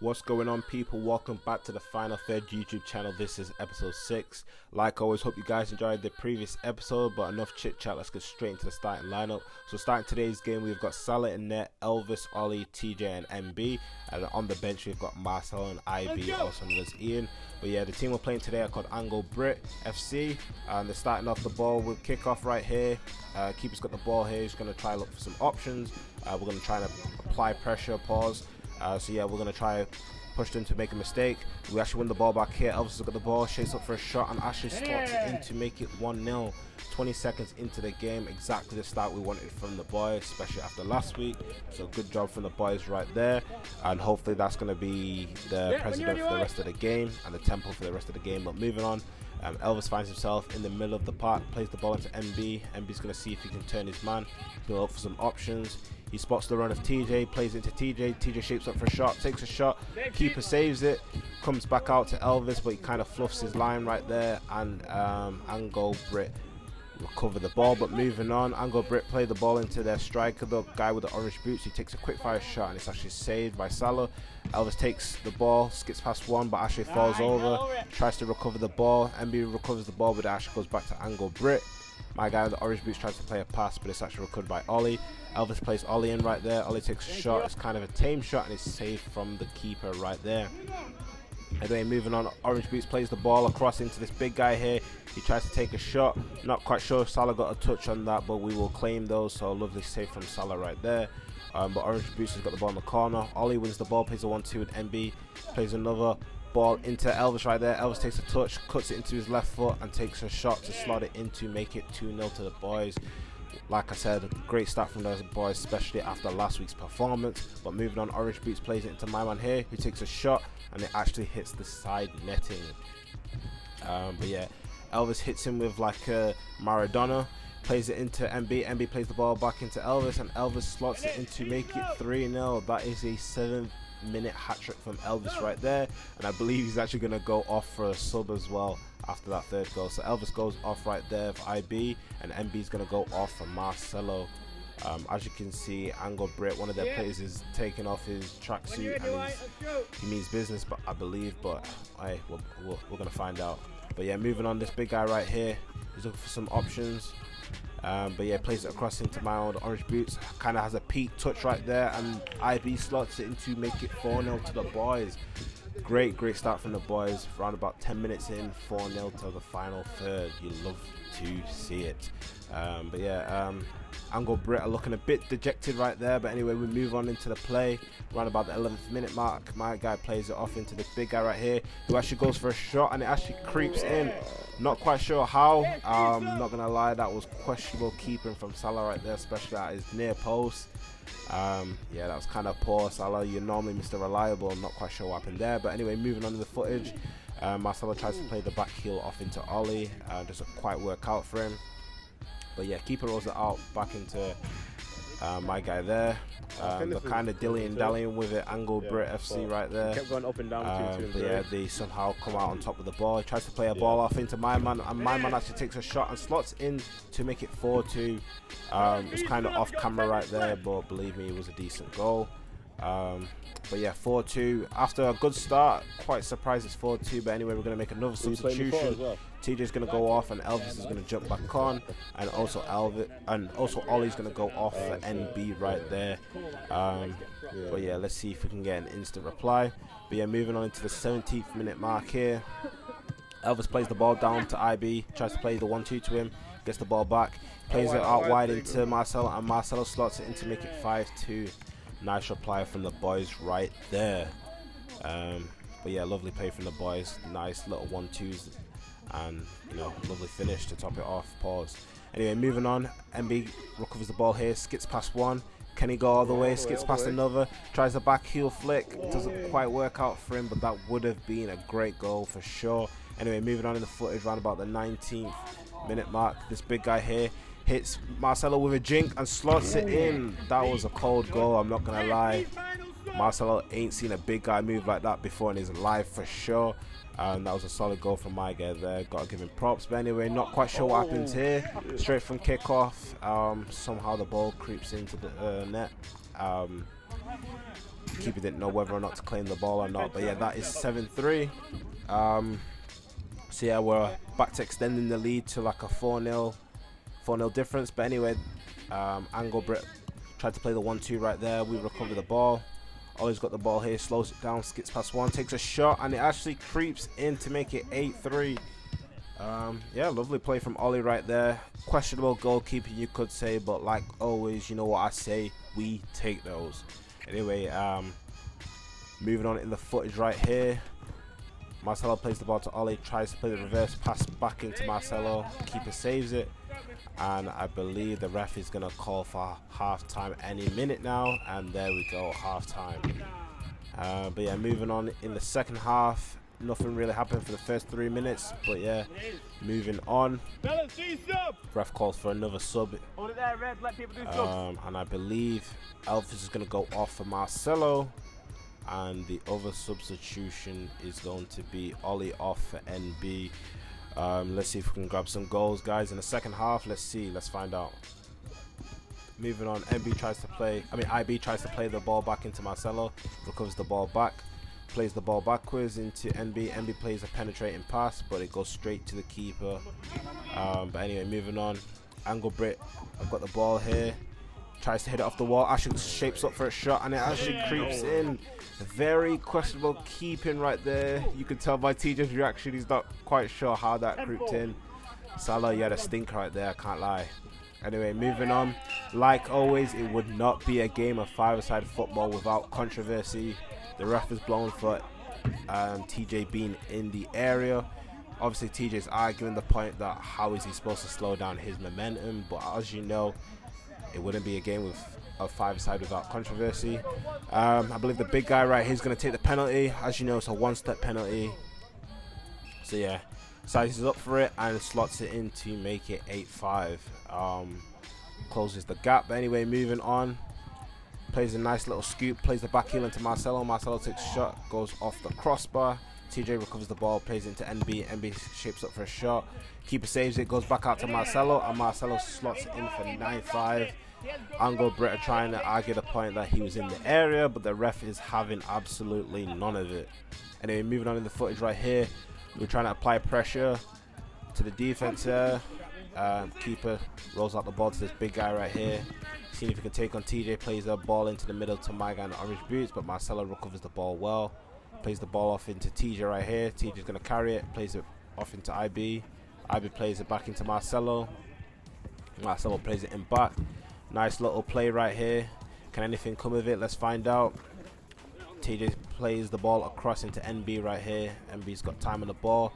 What's going on, people? Welcome back to the Final Third YouTube channel. This is episode 6. Like always, hope you guys enjoyed the previous episode, but enough chit chat, let's get straight into the starting lineup. So starting today's game, we've got Salah in net, Elvis, Ollie, TJ and MB, and on the bench we've got Marcel and IB, also known as Ian. But yeah, the team we're playing today are called Angle Brit FC, and they're starting off the ball with kickoff right here. Keeper's got the ball here. He's going to try look for some options. We're going to try and apply pressure, pause. So yeah, we're going to try push them to make a mistake. We actually win the ball back here. Elvis has got the ball, shakes up for a shot, and actually slots it in to make it 1-0. 20 seconds into the game, exactly the start we wanted from the boys, especially after last week. So good job from the boys right there, and hopefully that's going to be the precedent for the rest of the game and the tempo for the rest of the game. But moving on, Elvis finds himself in the middle of the park, plays the ball into MB. MB's going to see if he can turn his man, build up for some options. He spots the run of TJ, plays it to TJ. TJ shapes up for a shot, takes a shot. Keeper saves it, comes back out to Elvis, but he kind of fluffs his line right there. And Angle Brit recover the ball. But moving on, Angle Brit play the ball into their striker, the guy with the orange boots. He takes a quick fire shot, and it's actually saved by Salah. Elvis takes the ball, skips past one, but actually falls over. Tries to recover the ball. MB recovers the ball, but it actually goes back to Angle Brit. My guy with the orange boots tries to play a pass, but it's actually recovered by Ollie. Elvis plays Ollie in right there. Ollie takes a shot. It's kind of a tame shot, and it's saved from the keeper right there. Anyway, moving on, orange boots plays the ball across into this big guy here. He tries to take a shot. Not quite sure if Salah got a touch on that, but we will claim those. So lovely save from Salah right there. But orange boots has got the ball in the corner. Ollie wins the ball, plays a 1-2 with MB. Plays another ball into Elvis right there. Elvis takes a touch, cuts it into his left foot, and takes a shot to slot it in to make it 2-0 to the boys. Like I said, great start from those boys, especially after last week's performance. But moving on, orange boots plays it into my man here, who takes a shot, and it actually hits the side netting. But yeah, Elvis hits him with like a Maradona, plays it into MB. MB plays the ball back into Elvis, and Elvis slots it in to make it 3-0. That is a 7-minute hat trick from Elvis right there, and I believe he's actually going to go off for a sub as well after that third goal. So Elvis goes off right there for IB, and MB is going to go off for Marcelo. As you can see, Angle Brit, one of their players, is taking off his tracksuit, and he means business, but I believe, but we're going to find out. But yeah, moving on, this big guy right here, he's looking for some options. But yeah, plays it across into my old orange boots. Kind of has a peak touch right there, and IB slots it in to make it 4-0 to the boys. Great start from the boys. Around about 10 minutes in, 4-0 to the final third. You love to see it. But yeah, Angle Brit are looking a bit dejected right there. But anyway, we move on into the play. Around about the 11th minute mark, my guy plays it off into the big guy right here, who actually goes for a shot, and it actually creeps in. Not quite sure how. Not gonna lie, that was questionable keeping from Salah right there, especially at his near post. Yeah, that was kind of poor, Salah. You're normally Mr. Reliable. I'm not quite sure what happened there. But anyway, moving on to the footage, Marcelo tries to play the back heel off into Ollie. Doesn't quite work out for him. But yeah, keeper rolls it out back into my guy there. They're kind of dilly-dallying with it. Angle Brit FC right there. Kept going up and down but yeah, they somehow come out on top of the ball. He tries to play a ball off into my man, and my man actually takes a shot and slots in to make it 4-2. It was kind of off camera right there, but believe me, it was a decent goal. But yeah, 4-2 after a good start. Quite surprised it's 4-2, but anyway, we're going to make another substitution. TJ's going to go off, and Elvis is going to jump back on, and also Ollie's going to go off for NB right there. But yeah, let's see if we can get an instant reply. But yeah, moving on into the 17th minute mark here. Elvis plays the ball down to IB, tries to play the 1-2 to him, gets the ball back, plays it out wide into Marcelo, and Marcelo slots it in to make it 5-2. Nice reply from the boys right there. But yeah, lovely play from the boys. Nice little 1-2s, and you know, lovely finish to top it off. Pause. Anyway, moving on. MB recovers the ball here, skips past one. Can he go all the way? Skips past another. Tries a back heel flick. Doesn't quite work out for him, but that would have been a great goal for sure. Anyway, moving on in the footage, around about the 19th minute mark. This big guy here hits Marcelo with a jink and slots it in. That was a cold goal, I'm not gonna lie. Marcelo ain't seen a big guy move like that before in his life for sure. And that was a solid goal from my guy there. Gotta give him props. But anyway, not quite sure what happens here. Straight from kickoff, somehow the ball creeps into the net. Keeper didn't know whether or not to claim the ball or not. But yeah, that is 7-3. So yeah, we're back to extending the lead to like a 4-0 difference. But anyway, Angle Brit tried to play the 1-2 right there. We recover the ball. Ollie's got the ball here, slows it down, skips past one, takes a shot, and it actually creeps in to make it 8-3. Yeah, lovely play from Ollie right there. Questionable goalkeeping, you could say, but like always, you know what I say, we take those. Anyway, moving on in the footage right here. Marcelo plays the ball to Ollie, tries to play the reverse pass back into Marcelo. Keeper saves it, and I believe the ref is going to call for half-time any minute now, and there we go, half-time. But yeah, moving on in the second half. Nothing really happened for the first 3 minutes, but yeah, moving on. Ref calls for another sub, and I believe Elvis is going to go off for Marcelo, and the other substitution is going to be Ollie off for NB. Let's see if we can grab some goals, guys, in the second half. Let's find out. Moving on, IB tries to play the ball back into Marcelo, recovers the ball back, plays the ball backwards into NB. NB plays a penetrating pass, but it goes straight to the keeper. But anyway, moving on. Angle Brit, I've got the ball here. Tries to hit it off the wall. Actually shapes up for a shot, and it actually creeps in. Very questionable keeping right there. You can tell by TJ's reaction, he's not quite sure how that creeped in. Salah, you had a stinker right there, I can't lie. Anyway, moving on. Like always, it would not be a game of five-a-side football without controversy. The ref is blown for TJ being in the area. Obviously, TJ's arguing the point that how is he supposed to slow down his momentum, but as you know, it wouldn't be a game with a five-a-side without controversy. I believe the big guy right here is going to take the penalty. As you know, it's a one-step penalty. So yeah, sizes up for it and slots it in to make it 8-5. Closes the gap. But anyway, moving on. Plays a nice little scoop, plays the back heel into Marcelo. Marcelo takes a shot, goes off the crossbar. TJ recovers the ball, plays it into NB. NB shapes up for a shot. Keeper saves it, goes back out to Marcelo, and Marcelo slots it in for 9-5. Angle Brit are trying to argue the point that he was in the area, but the ref is having absolutely none of it. Anyway, moving on in the footage right here. We're trying to apply pressure to the defense here. Keeper rolls out the ball to this big guy right here. Seeing if he can take on TJ, plays the ball into the middle to my guy in the orange boots, but Marcelo recovers the ball well. Plays the ball off into TJ right here. TJ's going to carry it, plays it off into IB. IB plays it back into Marcelo. Marcelo plays it in back. Nice little play right here. Can anything come of it? Let's find out. TJ plays the ball across into NB right here. NB's got time on the ball.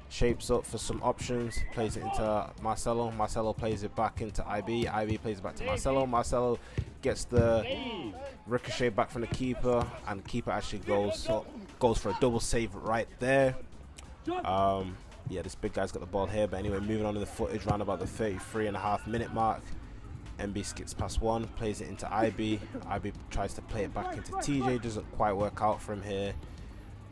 Shapes up for some options. Plays it into Marcelo. Marcelo plays it back into IB. IB plays it back to Marcelo. Marcelo gets the ricochet back from the keeper, and the keeper actually goes for a double save right there. Yeah, this big guy's got the ball here. But anyway, moving on to the footage, round about the 33.5-minute mark. NB skips past one, plays it into IB. IB tries to play it back into TJ. Doesn't quite work out for him here.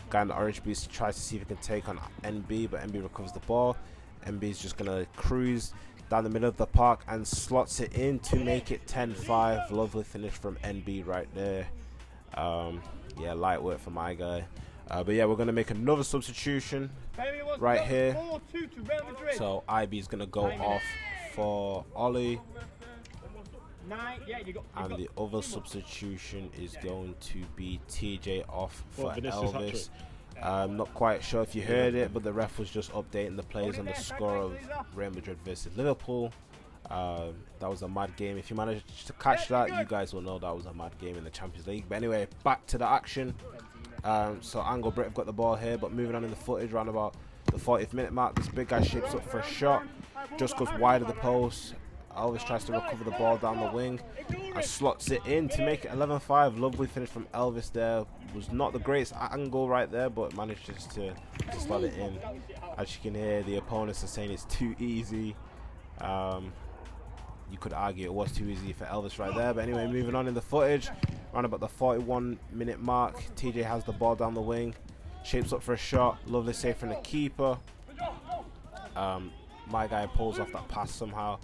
Guy in the orange boots tries to see if he can take on NB, but NB recovers the ball. NB is just going to cruise down the middle of the park and slots it in to make it 10-5. Lovely finish from NB right there. Yeah, light work for my guy. But yeah, we're going to make another substitution right here. So IB is going to go off for Ollie. And the other substitution is going to be TJ off for Elvis. I'm not quite sure if you heard it, but the ref was just updating the players on the score of Real Madrid versus Liverpool. That was a mad game. If you managed to catch that, you guys will know that was a mad game in the Champions League. But anyway, back to the action. So Angle Brit have got the ball here, but moving on in the footage, around about the 40th minute mark, this big guy shapes up for a shot, just goes wide of the post. Elvis tries to recover the ball down the wing and slots it in to make it 11-5. Lovely finish from Elvis there. Was not the greatest angle right there, but managed just to slot it in. As you can hear, the opponents are saying it's too easy. You could argue it was too easy for Elvis right there. But anyway, moving on in the footage, around about the 41-minute mark, TJ has the ball down the wing, shapes up for a shot. Lovely save from the keeper. My guy pulls off that pass somehow.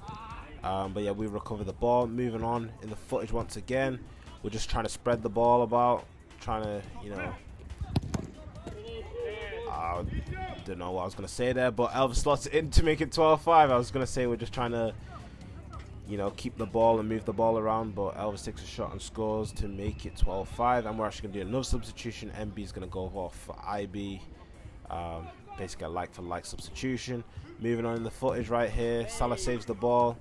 But yeah, we recover the ball. Moving on in the footage once again. We're just trying to spread the ball about. trying to, I don't know what I was going to say there, but Elvis slots it in to make it 12-5. I was going to say we're just trying to, keep the ball and move the ball around, but Elvis takes a shot and scores to make it 12-5. And we're actually going to do another substitution. MB is going to go off for IB. Basically a like-for-like substitution. Moving on in the footage right here, Salah saves the ball.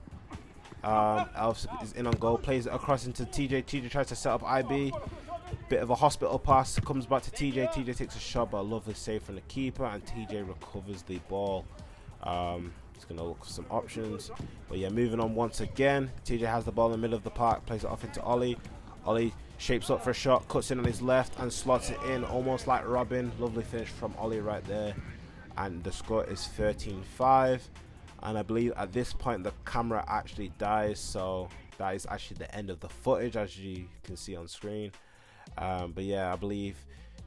Elvis is in on goal, plays it across into TJ. TJ tries to set up IB. Bit of a hospital pass, comes back to TJ. TJ takes a shot, but a lovely save from the keeper, and TJ recovers the ball. He's going to look for some options. But yeah, moving on once again. TJ has the ball in the middle of the park, plays it off into Ollie. Ollie shapes up for a shot, cuts in on his left and slots it in almost like Robin. Lovely finish from Ollie right there. And the score is 13-5. And I believe at this point the camera actually dies, so that is actually the end of the footage, as you can see on screen. But yeah, I believe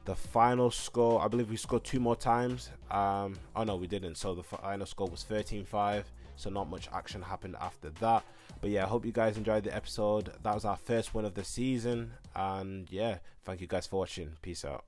the final score, I believe we scored 2 more times. Oh no, we didn't. So the final score was 13-5. So not much action happened after that. But yeah, I hope you guys enjoyed the episode. That was our first win of the season. And yeah, thank you guys for watching. Peace out.